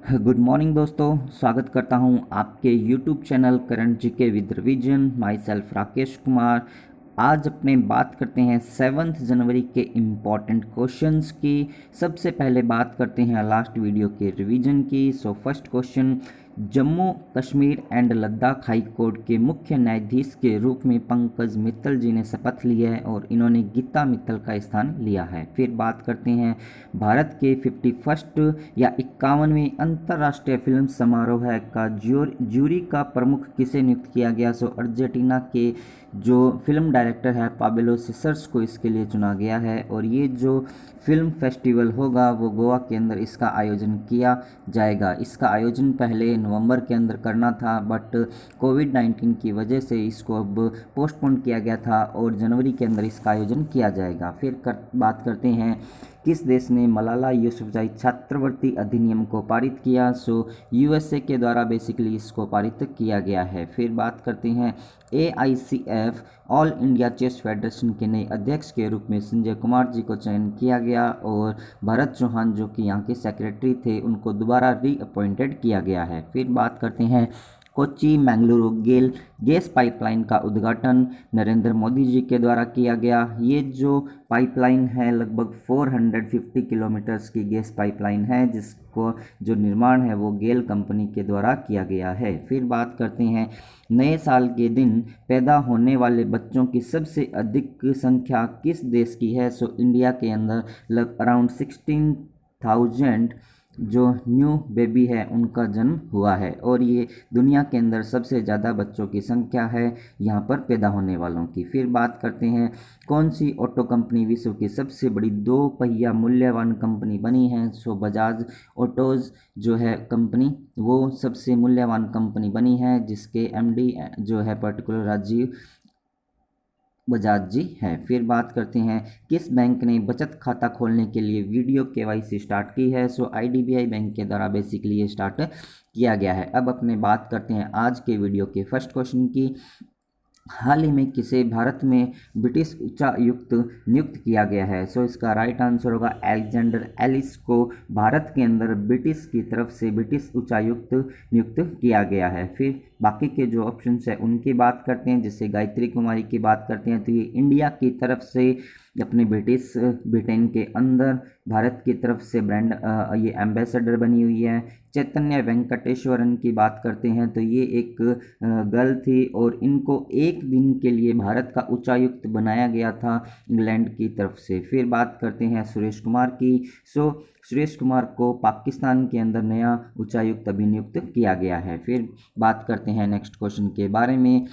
Good morning दोस्तों, स्वागत करता हूं आपके YouTube channel current GK with revision. My self Rakesh Kumar. आज अपने बात करते हैं 7 जनवरी के इम्पॉर्टेंट क्वेश्चंस की। सबसे पहले बात करते हैं लास्ट वीडियो के रिवीजन की। So first question, Jammu Kashmir and Ladakh high court के मुख्य न्यायाधीश के रूप में पंकज मित्तल जी ने शपथ ली है और इन्होंने गीता मित्तल का स्थान लिया है। फिर बात करते हैं भारत के 51 या 51वें अंतर्राष्ट्रीय फिल्म समारोह है का ज्यूरी का प्रमुख किसे नियुक्त किया गया। सो अर्जेंटीना के जो फिल्म डायरेक्टर है पाब्लो सिसर्स को इसके लिए चुना गया है और ये जो फिल्म फेस्टिवल होगा वो गोवा के अंदर इसका आयोजन किया जाएगा। इसका आयोजन पहले नवंबर के अंदर करना था, बट कोविड-19 की वजह से इसको अब पोस्टपोन किया गया था और जनवरी के अंदर इसका आयोजन किया जाएगा। फिर बात करते हैं किस देश ने मलाला यूसुफजई छात्रवृत्ति अधिनियम को पारित किया। सो यूएसए के द्वारा बेसिकली इसको पारित किया गया है। फिर बात करते हैं AICF All India Chess Federation के नए अध्यक्ष के रूप में संजय कुमार जी को चयन किया गया और भरत चौहान जो कि यहाँ के सेक्रेटरी थे उनको दोबारा रीअपॉइंटेड किया गया है। फिर बात करते हैं कोच्चि मैंगलुरु गैस पाइपलाइन का उद्घाटन नरेंद्र मोदी जी के द्वारा किया गया। ये जो पाइपलाइन है लगभग 450 किलोमीटर्स की गैस पाइपलाइन है जिसको जो निर्माण है वो गेल कंपनी के द्वारा किया गया है। फिर बात करते हैं नए साल के दिन पैदा होने वाले बच्चों की सबसे अधिक संख्या किस देश की है। सो इंडिया के अंदर अराउंड 16,000 जो न्यू बेबी है उनका जन्म हुआ है और ये दुनिया के अंदर सबसे ज़्यादा बच्चों की संख्या है यहाँ पर पैदा होने वालों की। फिर बात करते हैं कौन सी ऑटो कंपनी विश्व की सबसे बड़ी 2 पहिया मूल्यवान कंपनी बनी है। सो बजाज ऑटोज़ जो है कंपनी वो सबसे मूल्यवान कंपनी बनी है जिसके MD जो है पर्टिकुलर राजीव बजाज जी हैं। फिर बात करते हैं किस बैंक ने बचत खाता खोलने के लिए वीडियो KYC स्टार्ट की है। सो IDBI बैंक के द्वारा बेसिकली ये स्टार्ट किया गया है। अब अपने बात करते हैं आज के वीडियो के फर्स्ट क्वेश्चन की। हाल ही में किसे भारत में ब्रिटिश उच्चायुक्त नियुक्त किया गया है। सो इसका राइट आंसर होगा अलेक्जेंडर एलिस को भारत के अंदर ब्रिटिश की तरफ से ब्रिटिश उच्चायुक्त नियुक्त किया गया है। फिर बाकी के जो ऑप्शंस है उनकी बात करते हैं। जैसे गायत्री कुमारी की बात करते हैं तो ये इंडिया की तरफ से अपने ब्रिटेन के अंदर भारत की तरफ से ब्रांड ये एम्बेसडर बनी हुई है। चैतन्य वेंकटेश्वरन की बात करते हैं तो ये एक गर्ल थी और इनको एक दिन के लिए भारत का उच्चायुक्त बनाया गया था इंग्लैंड की तरफ से। फिर बात करते हैं सुरेश कुमार की। सो सुरेश कुमार को पाकिस्तान के अंदर नया उच्चायुक्त अभी नियुक्त किया गया है। फिर बात करते हैं नेक्स्ट क्वेश्चन के बारे में।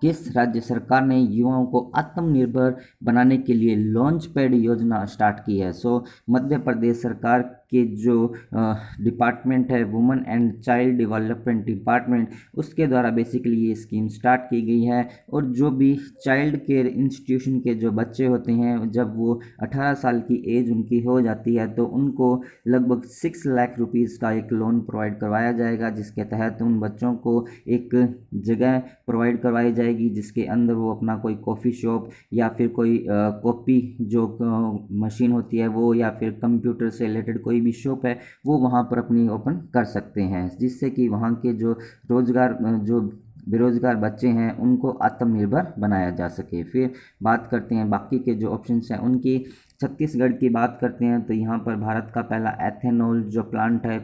किस राज्य सरकार ने युवाओं को आत्मनिर्भर बनाने के लिए लॉन्च पैड योजना स्टार्ट की है। सो मध्य प्रदेश सरकार के जो डिपार्टमेंट है women and child development department उसके द्वारा बेसिकली ये स्कीम स्टार्ट की गई है और जो भी चाइल्ड केयर इंस्टीट्यूशन के जो बच्चे होते हैं जब वो 18 साल की एज उनकी हो जाती है तो उनको लगभग 6 लाख रुपीज़ का एक लोन प्रोवाइड करवाया जाएगा जिसके तहत उन बच्चों को एक जगह प्रोवाइड करवाई जाएगी जिसके अंदर वो अपना कोई कॉफ़ी शॉप या फिर कोई कॉपी जो मशीन होती है वो या फिर कंप्यूटर से रिलेटेड कोई भी शॉप है वो वहाँ पर अपनी ओपन कर सकते हैं जिससे कि वहाँ के जो रोज़गार जो बेरोज़गार बच्चे हैं उनको आत्मनिर्भर बनाया जा सके। फिर बात करते हैं बाकी के जो ऑप्शंस हैं उनकी। छत्तीसगढ़ की बात करते हैं तो यहाँ पर भारत का पहला एथेनॉल जो प्लांट है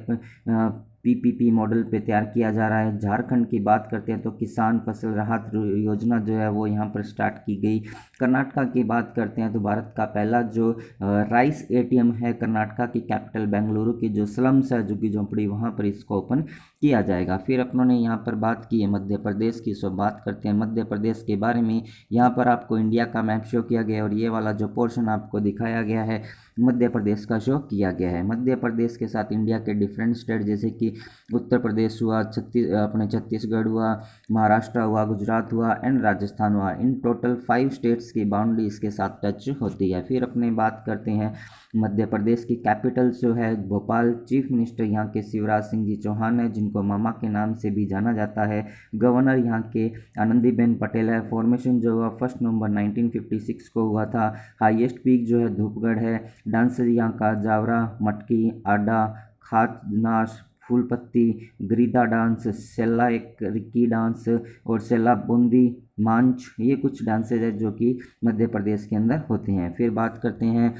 PPP मॉडल पे तैयार किया जा रहा है। झारखंड की बात करते हैं तो किसान फसल राहत योजना जो है वो यहाँ पर स्टार्ट की गई। कर्नाटका की बात करते हैं तो भारत का पहला जो राइस ATM है कर्नाटका की कैपिटल बेंगलुरु की जो स्लम्स है झुग्गी झोंपड़ी वहाँ पर इसको ओपन किया जाएगा। फिर अपनों ने यहाँ पर बात की है मध्य प्रदेश की। सो बात करते हैं मध्य प्रदेश के बारे में। यहाँ पर आपको इंडिया का मैप शो किया गया और ये वाला जो पोर्शन आपको दिखाया गया है मध्य प्रदेश का शो किया गया है। मध्य प्रदेश के साथ इंडिया के डिफरेंट स्टेट जैसे कि उत्तर प्रदेश हुआ, अपने छत्तीसगढ़ हुआ, महाराष्ट्र हुआ, गुजरात हुआ एंड राजस्थान हुआ, इन टोटल 5 स्टेट्स की बाउंड्री इसके साथ टच होती है। फिर अपने बात करते हैं मध्य प्रदेश की कैपिटल जो है भोपाल। चीफ मिनिस्टर यहाँ के शिवराज सिंह जी चौहान है जिनको मामा के नाम से भी जाना जाता है। गवर्नर यहाँ के आनंदीबेन पटेल है। फॉर्मेशन जो हुआ 1 नवंबर 1956 को हुआ था। हाईएस्ट पीक जो है धूपगढ़ है। डांसर यहाँ का जावरा, मटकी, आडा, खाजनाश, फूलपत्ती, गिरिदा डांस, सेल्ला एक रिक्की डांस और सेल्ला बूंदी मांच, ये कुछ डांसेज है जो कि मध्य प्रदेश के अंदर होते हैं। फिर बात करते हैं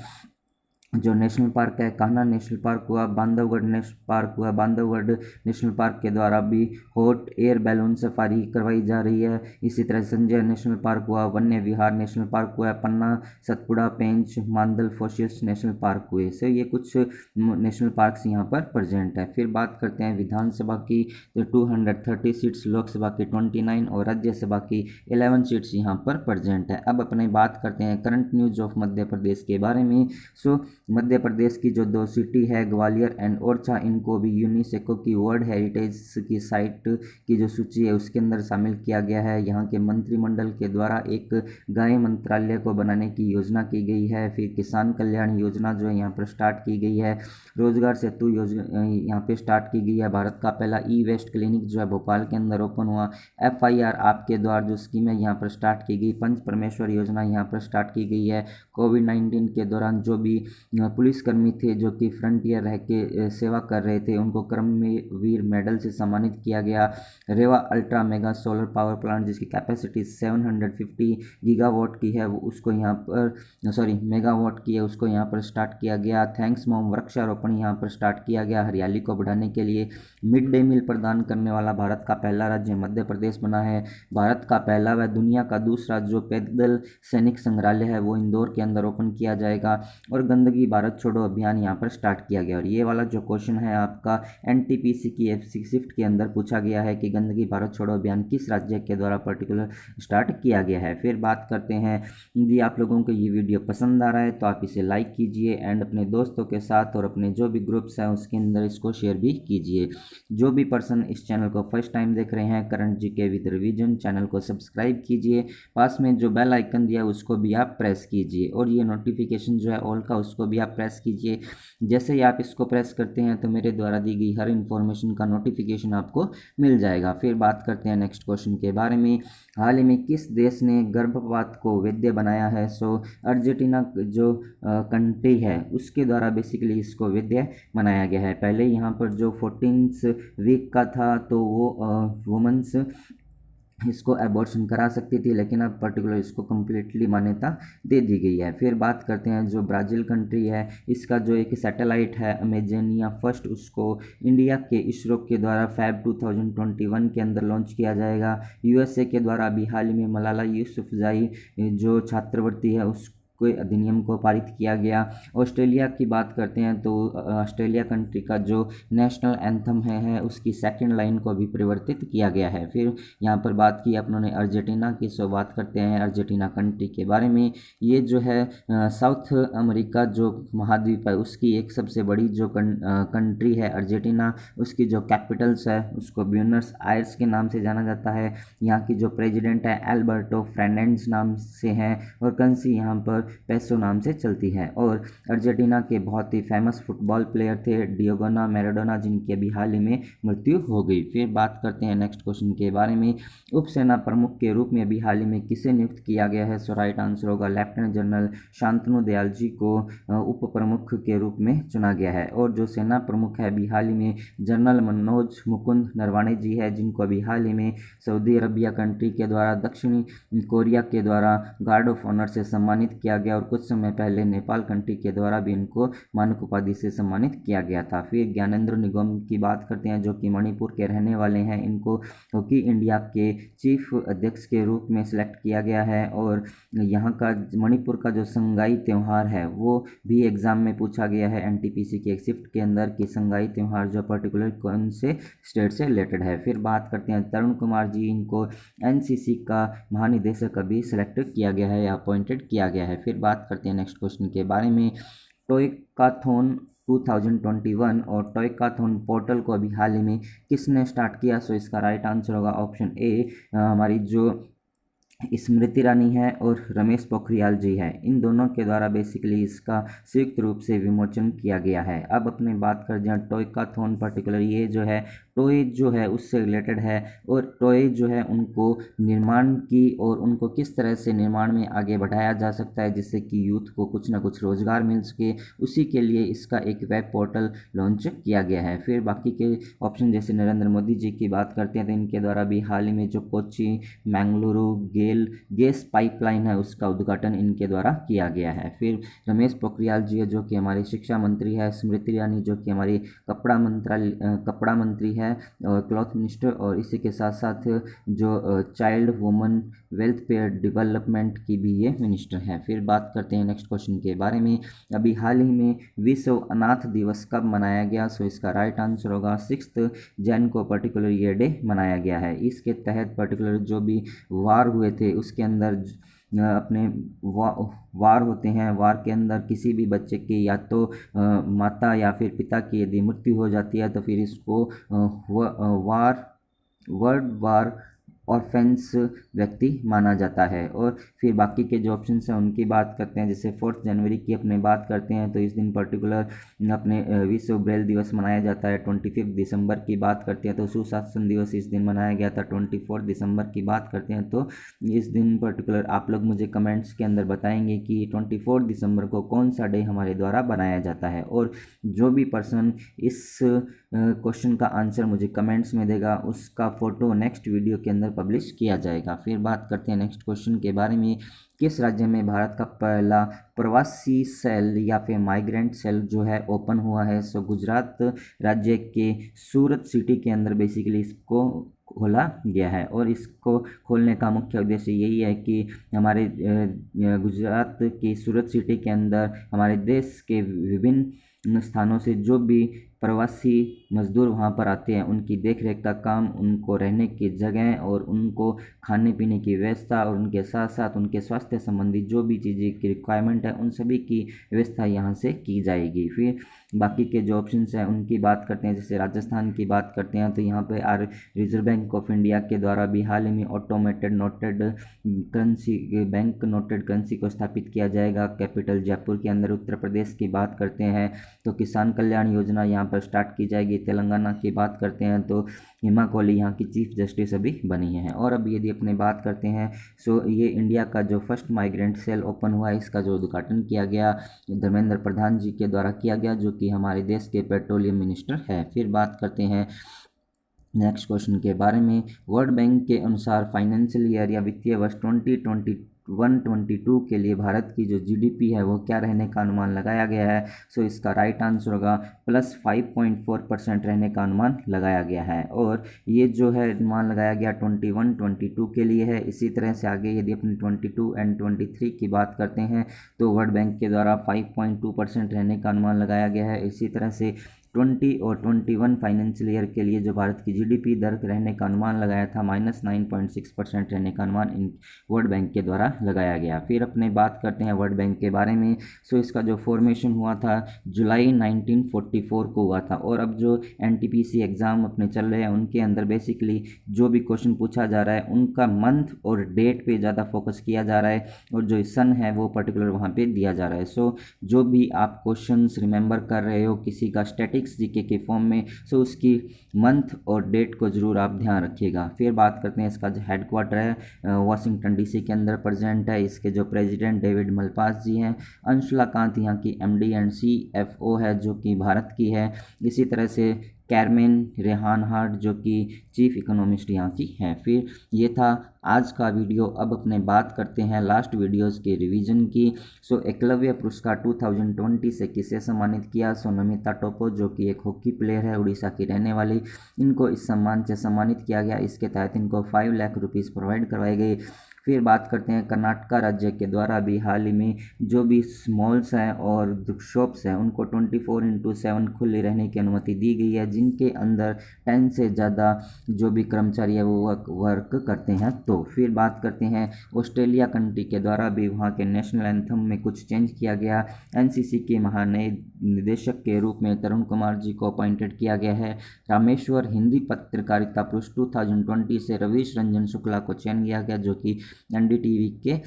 जो नेशनल पार्क है, कान्हा नेशनल पार्क हुआ, बांधवगढ़ नेशनल पार्क हुआ। बांधवगढ़ नेशनल पार्क के द्वारा भी हॉट एयर बैलून सफारी करवाई जा रही है। इसी तरह संजय नेशनल पार्क हुआ, वन्य विहार नेशनल पार्क हुआ, पन्ना, सतपुड़ा, पेंच, मांदल फॉसिल्स नेशनल पार्क हुए। से ये कुछ नेशनल पार्क्स यहाँ पर प्रेजेंट है। फिर बात करते हैं विधानसभा की, तो 230 सीट्स, लोकसभा की 29 और राज्यसभा की 11 सीट्स यहाँ पर प्रेजेंट है। अब अपने बात करते हैं current news of Madhya Pradesh के बारे में। सो मध्य प्रदेश की जो 2 सिटी है ग्वालियर एंड ओरछा, इनको भी यूनेस्को की वर्ल्ड हेरिटेज की साइट की जो सूची है उसके अंदर शामिल किया गया है। यहाँ के मंत्रिमंडल के द्वारा एक गृह मंत्रालय को बनाने की योजना की गई है। फिर किसान कल्याण योजना जो है यहाँ पर स्टार्ट की गई है। रोजगार सेतु योजना यहाँ पे स्टार्ट की गई है। भारत का पहला ई वेस्ट क्लिनिक जो है भोपाल के अंदर ओपन हुआ। FIR आपके द्वार जो स्कीम है यहाँ पर स्टार्ट की गई। पंच परमेश्वर योजना यहाँ पर स्टार्ट की गई है। कोविड-19 के दौरान जो भी पुलिसकर्मी थे जो कि फ्रंटियर रह के सेवा कर रहे थे उनको कर्मवीर मेडल से सम्मानित किया गया। Rewa ultra mega solar power plant जिसकी कैपेसिटी 750 गीगावाट की है वो उसको यहाँ पर मेगावाट की है, उसको यहाँ पर स्टार्ट किया गया। थैंक्स मॉम वृक्षारोपण यहाँ पर स्टार्ट किया गया हरियाली को बढ़ाने के लिए। मिड डे मील प्रदान करने वाला भारत का पहला राज्य मध्य प्रदेश बना है। भारत का पहला व दुनिया का दूसरा जो पैदल सैनिक संग्रहालय है वो इंदौर के अंदर ओपन किया जाएगा। और गंदगी भारत छोड़ो अभियान यहाँ पर स्टार्ट किया गया। और ये वाला जो क्वेश्चन है आपका NTPC की FC शिफ्ट के अंदर पूछा गया है कि गंदगी भारत छोड़ो अभियान किस राज्य के द्वारा पर्टिकुलर स्टार्ट किया गया है। फिर बात करते हैं, यदि आप लोगों को ये वीडियो पसंद आ रहा है तो आप इसे लाइक कीजिए एंड अपने दोस्तों के साथ और अपने जो भी ग्रुप्स हैं उसके अंदर इसको शेयर भी कीजिए। जो भी पर्सन इस चैनल को फर्स्ट टाइम देख रहे हैं, current GK with revision channel को सब्सक्राइब कीजिए। पास में जो बेल आइकन दिया है उसको भी आप प्रेस कीजिए और ये नोटिफिकेशन जो है ऑल का उसको भी आप प्रेस कीजिए। जैसे ही आप इसको प्रेस करते हैं तो मेरे द्वारा दी गई हर इन्फॉर्मेशन का नोटिफिकेशन आपको मिल जाएगा। फिर बात करते हैं नेक्स्ट क्वेश्चन के बारे में। हाल ही में किस देश ने गर्भपात को वैध बनाया है? सो अर्जेंटीना जो कंट्री है उसके द्वारा बेसिकली इसको वैध बनाया गया है। पहले यहाँ पर जो 14th वीक का था तो वो वुमेंस इसको एबॉर्शन करा सकती थी, लेकिन अब पर्टिकुलर इसको कम्प्लीटली मान्यता दे दी गई है। फिर बात करते हैं जो ब्राज़ील कंट्री है, इसका जो एक सैटेलाइट है अमेजनिया फर्स्ट, उसको इंडिया के इसरो के द्वारा Feb 2021 के अंदर लॉन्च किया जाएगा। USA के द्वारा अभी हाल ही में मलाला यूसुफजई जो छात्रवृत्ति है उस कोई अधिनियम को पारित किया गया। ऑस्ट्रेलिया की बात करते हैं तो ऑस्ट्रेलिया कंट्री का जो नेशनल एंथम है उसकी सेकंड लाइन को भी परिवर्तित किया गया है। फिर यहाँ पर बात की अपनों अर्जेंटीना की, सो बात करते हैं अर्जेंटीना कंट्री के बारे में। ये जो है साउथ अमेरिका जो महाद्वीप है उसकी एक सबसे बड़ी जो कंट्री है अर्जेंटीना। उसकी जो कैपिटल्स है उसको ब्यूनस आयर्स के नाम से जाना जाता है। यहाँ की जो प्रेसिडेंट है एल्बर्टो फर्नांडिस नाम से हैं और करेंसी यहाँ पर पेसो नाम से चलती है। और अर्जेंटीना के बहुत ही फेमस फुटबॉल प्लेयर थे डिएगो मैराडोना, जिनकी अभी हाल ही में मृत्यु हो गई। फिर बात करते हैं नेक्स्ट क्वेश्चन के बारे में। उप सेना प्रमुख के रूप में अभी हाल ही में किसे नियुक्त किया गया है? सो राइट आंसर होगा लेफ्टिनेंट जनरल शांतनु दयाल जी को उप प्रमुख के रूप में चुना गया है। और जो सेना प्रमुख है अभी हाल ही में जनरल मनोज मुकुंद नरवाणे जी है, जिनको अभी हाल ही में सऊदी अरबिया कंट्री के द्वारा दक्षिणी कोरिया के द्वारा गार्ड ऑफ ऑनर से सम्मानित किया गया। और कुछ समय पहले नेपाल कंट्री के द्वारा भी इनको मानक उपाधि से सम्मानित किया गया था। फिर ज्ञानेंद्र निगम की बात करते हैं जो कि मणिपुर के रहने वाले हैं। इनको हॉकी इंडिया के चीफ अध्यक्ष के रूप में सिलेक्ट किया गया है। और यहाँ का मणिपुर का जो संगाई त्यौहार है वो भी एग्जाम में पूछा गया है NTPC की एक शिफ्ट के अंदर कि संगाई त्यौहार जो पर्टिकुलर कौन से स्टेट से रिलेटेड है। फिर बात करते हैं तरुण कुमार जी, इनको NCC का महानिदेशक अभी सेलेक्ट किया गया है या अपॉइंटेड किया गया है। फिर बात करते हैं नेक्स्ट क्वेश्चन के बारे में। टोयकाथॉन 2021 और टोयकाथॉन पोर्टल को अभी हाल ही में किसने स्टार्ट किया? सो इसका राइट आंसर होगा ऑप्शन ए, हमारी जो स्मृति ईरानी है और रमेश पोखरियाल जी है। इन दोनों के द्वारा बेसिकली इसका संयुक्त रूप से विमोचन किया गया है। अब अपने बात कर जाए टॉयकाथॉन पर्टिकुलर, ये जो है टॉय जो है उससे रिलेटेड है, और टॉय जो है उनको निर्माण की और उनको किस तरह से निर्माण में आगे बढ़ाया जा सकता है जिससे कि यूथ को कुछ ना कुछ रोजगार मिल सके, उसी के लिए इसका एक वेब पोर्टल लॉन्च किया गया है। फिर बाकी के ऑप्शन जैसे नरेंद्र मोदी जी की बात करते हैं तो इनके द्वारा भी हाल ही में जो कोच्चि मैंगलुरु गैस पाइपलाइन है उसका उद्घाटन इनके द्वारा किया गया है। फिर रमेश पोखरियाल जी है जो कि हमारे शिक्षा मंत्री है, स्मृति ईरानी जो कि हमारी कपड़ा मंत्री है और क्लॉथ मिनिस्टर, और इसी के साथ साथ जो चाइल्ड वुमन वेलफेयर डेवलपमेंट की भी ये मिनिस्टर है। फिर बात करते हैं नेक्स्ट क्वेश्चन के बारे में। अभी हाल ही में विश्व अनाथ दिवस कब मनाया गया? सो इसका राइट आंसर होगा 6 जैन को पर्टिकुलर ये डे मनाया गया है। इसके तहत पर्टिकुलर जो भी वार हुए थे उसके अंदर अपने वार होते हैं, वार के अंदर किसी भी बच्चे की या तो माता या फिर पिता की यदि मृत्यु हो जाती है तो फिर इसको वार वर्ल्ड वार ऑर्फेंस व्यक्ति माना जाता है। और फिर बाकी के जो ऑप्शन हैं उनकी बात करते हैं, जैसे 4 जनवरी की अपने बात करते हैं तो इस दिन पर्टिकुलर अपने विश्व ब्रेल दिवस मनाया जाता है। 25 दिसंबर की बात करते हैं तो सुशासन दिवस इस दिन मनाया गया था। 24 दिसंबर की बात करते हैं तो इस दिन पर्टिकुलर आप लोग मुझे कमेंट्स के अंदर बताएंगे कि 24 दिसंबर को कौन सा डे हमारे द्वारा बनाया जाता है, और जो भी पर्सन इस क्वेश्चन का आंसर मुझे कमेंट्स में देगा उसका फ़ोटो नेक्स्ट वीडियो के अंदर पब्लिश किया जाएगा। फिर बात करते हैं नेक्स्ट क्वेश्चन के बारे में। किस राज्य में भारत का पहला प्रवासी सेल या फिर माइग्रेंट सेल जो है ओपन हुआ है? सो गुजरात राज्य के सूरत सिटी के अंदर बेसिकली इसको खोला गया है, और इसको खोलने का मुख्य उद्देश्य यही है कि हमारे गुजरात की सूरत सिटी के अंदर हमारे देश के विभिन्न स्थानों से जो भी प्रवासी मजदूर वहाँ पर आते हैं उनकी देख रेख का काम, उनको रहने की जगह और उनको खाने पीने की व्यवस्था और उनके साथ साथ उनके स्वास्थ्य संबंधी जो भी चीज़ें की रिक्वायरमेंट है उन सभी की व्यवस्था यहाँ से की जाएगी। फिर बाकी के जो ऑप्शंस हैं उनकी बात करते हैं, जैसे राजस्थान की बात करते हैं तो यहाँ पे रिजर्व बैंक ऑफ इंडिया के द्वारा भी हाल ही में automated noted currency bank noted currency को स्थापित किया जाएगा कैपिटल जयपुर के अंदर। उत्तर प्रदेश की बात करते हैं तो किसान कल्याण योजना यहाँ पर स्टार्ट की जाएगी। तेलंगाना की बात करते हैं तो हिमा कोहली यहाँ की चीफ जस्टिस अभी बनी है। और अब यदि अपने बात करते हैं सो ये इंडिया का जो फर्स्ट माइग्रेंट सेल ओपन हुआ है इसका जो उद्घाटन किया गया धर्मेंद्र प्रधान जी के द्वारा किया गया जो कि हमारे देश के पेट्रोलियम मिनिस्टर है। फिर बात करते हैं नेक्स्ट क्वेश्चन के बारे में। वर्ल्ड बैंक के अनुसार फाइनेंशियल ईयर या वित्तीय वर्ष 2021-22 के लिए भारत की जो जीडीपी है वो क्या रहने का अनुमान लगाया गया है? सो इसका राइट आंसर होगा +5.4% रहने का अनुमान लगाया गया है, और ये जो है अनुमान लगाया गया 21-22 के लिए है। इसी तरह से आगे यदि अपने 22 एंड 23 की बात करते हैं तो वर्ल्ड बैंक के द्वारा 5.2% रहने का अनुमान लगाया गया है। इसी तरह से 20 और 21 फाइनेंशियल ईयर के लिए जो भारत की जीडीपी दर रहने का अनुमान लगाया था -9.6% रहने का अनुमान इन वर्ल्ड बैंक के द्वारा लगाया गया। फिर अपने बात करते हैं वर्ल्ड बैंक के बारे में। सो इसका जो फॉर्मेशन हुआ था जुलाई 1944 को हुआ था, और अब जो एनटीपीसी एग्ज़ाम अपने चल रहे हैं उनके अंदर बेसिकली जो भी क्वेश्चन पूछा जा रहा है उनका मंथ और डेट पे ज़्यादा फोकस किया जा रहा है, और जो सन है वो पर्टिकुलर वहाँ पे दिया जा रहा है। सो जो भी आप क्वेश्चन रिमेंबर कर रहे हो किसी का स्टैटिक्स जीके के फॉर्म में, सो उसकी मंथ और डेट को ज़रूर आप ध्यान रखिएगा। फिर बात करते हैं इसका जो हेडक्वार्टर है वाशिंगटन डीसी के अंदर प्रेजेंट है। इसके जो प्रेसिडेंट डेविड मलपास जी हैं। अंशुला कांत यहाँ की एमडी एंड सीएफओ है जो कि भारत की है। इसी तरह से कैरमेन रेहान हार्ट जो कि चीफ इकोनॉमिस्ट यहाँ की हैं। फिर ये था आज का वीडियो। अब अपने बात करते हैं लास्ट वीडियोस के रिवीजन की। सो एकलव्य पुरस्कार 2020 से किसे सम्मानित किया? सो नमिता टोप्पो जो कि एक हॉकी प्लेयर है उड़ीसा की रहने वाली, इनको इस सम्मान से सम्मानित किया गया। इसके तहत इनको 5 लाख रुपीज़ प्रोवाइड करवाए गए। फिर बात करते हैं कर्नाटका राज्य के द्वारा भी हाल ही में जो भी मॉल्स हैं और शॉप्स हैं उनको 24/7 खुले रहने की अनुमति दी गई है, जिनके अंदर 10 से ज़्यादा जो भी कर्मचारी है वो वर्क करते हैं। तो फिर बात करते हैं ऑस्ट्रेलिया कंट्री के द्वारा भी वहाँ के नेशनल एंथम में कुछ चेंज किया गया। एनसीसी के महानिदेशक के रूप में तरुण कुमार जी को अपॉइंटेड किया गया है। रामेश्वर हिंदी पत्रकारिता पुरस्कार 2020 से रवीश रंजन शुक्ला को चयन किया गया जो कि एनडीटीवी के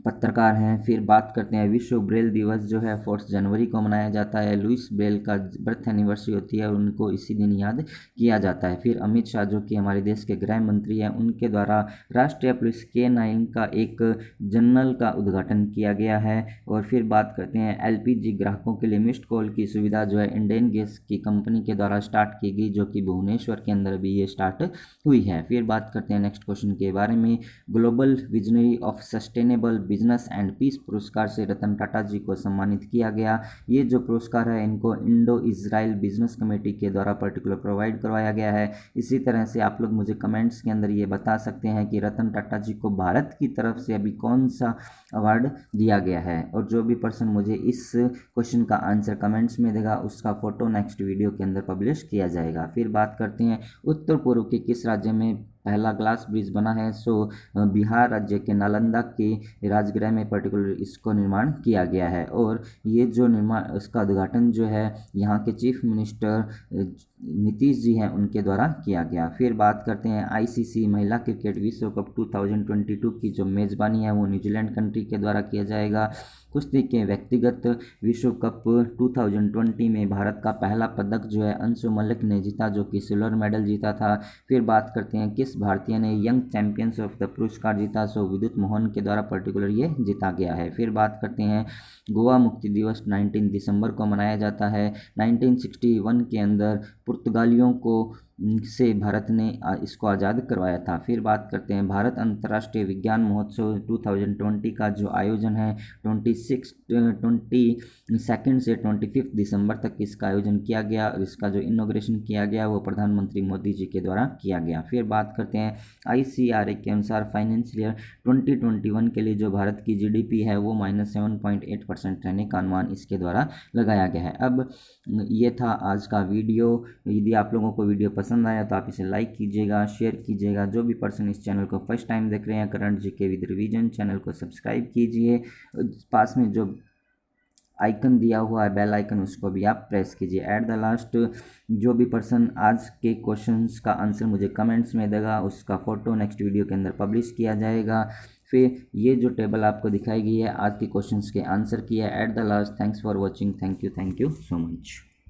पत्रकार हैं। फिर बात करते हैं विश्व ब्रेल दिवस जो है 4 जनवरी को मनाया जाता है। लुइस ब्रेल का बर्थ एनिवर्सरी होती है और उनको इसी दिन याद किया जाता है। फिर अमित शाह जो कि हमारे देश के गृह मंत्री हैं, उनके द्वारा राष्ट्रीय पुलिस K9 का एक जनरल का उद्घाटन किया गया है। और फिर बात करते हैं एलपीजी ग्राहकों के लिए मिस्ड कॉल की सुविधा जो है इंडियन गैस की कंपनी के द्वारा स्टार्ट की गई, जो कि भुवनेश्वर के अंदर भी ये स्टार्ट हुई है। फिर बात करते हैं नेक्स्ट क्वेश्चन के बारे में। Global visionary of sustainable business and peace पुरस्कार से रतन टाटा जी को सम्मानित किया गया। ये जो पुरस्कार है इनको इंडो इजराइल बिजनेस कमेटी के द्वारा पर्टिकुलर प्रोवाइड करवाया गया है। इसी तरह से आप लोग मुझे कमेंट्स के अंदर ये बता सकते हैं कि रतन टाटा जी को भारत की तरफ से अभी कौन सा अवार्ड दिया गया है। और जो भी पर्सन मुझे इस क्वेश्चन का आंसर कमेंट्स में देगा उसका फोटो नेक्स्ट वीडियो के अंदर पब्लिश किया जाएगा। फिर बात करते हैं उत्तर पूर्व के किस राज्य में पहला ग्लास ब्रिज बना है। सो बिहार राज्य के नालंदा के राजगृह में पर्टिकुलर इसको निर्माण किया गया है। और ये जो निर्माण इसका उद्घाटन जो है यहाँ के चीफ मिनिस्टर नीतीश जी हैं उनके द्वारा किया गया। फिर बात करते हैं आईसीसी महिला क्रिकेट विश्व कप 2022 की जो मेज़बानी है वो न्यूजीलैंड कंट्री के द्वारा किया जाएगा। कुश्ती के व्यक्तिगत विश्व कप 2020 में भारत का पहला पदक जो है अंशु मलिक ने जीता, जो कि सिल्वर मेडल जीता था। फिर बात करते हैं किस भारतीय ने यंग चैंपियंस ऑफ द पुरस्कार जीता। सो विद्युत मोहन के द्वारा पर्टिकुलर ये जीता गया है। फिर बात करते हैं गोवा मुक्ति दिवस 19 दिसंबर को मनाया जाता है। 1961 के अंदर पुर्तगालियों को से भारत ने इसको आज़ाद करवाया था। फिर बात करते हैं भारत अंतर्राष्ट्रीय विज्ञान महोत्सव 2020 का जो आयोजन है 22 से 25 दिसंबर तक इसका आयोजन किया गया और इसका जो इनॉग्रेशन किया गया वो प्रधानमंत्री मोदी जी के द्वारा किया गया। फिर बात करते हैं ICRA के अनुसार फाइनेंशियल ईयर 2021 के लिए जो भारत की GDP है वो -7.8% रहने का अनुमान इसके द्वारा लगाया गया है। अब ये था आज का वीडियो। यदि आप लोगों को वीडियो पसंद आया तो आप इसे लाइक कीजिएगा, शेयर कीजिएगा। जो भी पर्सन इस चैनल को फर्स्ट टाइम देख रहे हैं current GK with revision channel को सब्सक्राइब कीजिए। पास में जो आइकन दिया हुआ है बेल आइकन उसको भी आप प्रेस कीजिए। एट द लास्ट जो भी पर्सन आज के क्वेश्चंस का आंसर मुझे कमेंट्स में देगा उसका फ़ोटो नेक्स्ट वीडियो के अंदर पब्लिश किया जाएगा। फिर ये जो टेबल आपको दिखाई गई है आज के क्वेश्चंस के आंसर की है। At the last thanks for watching. Thank you so much.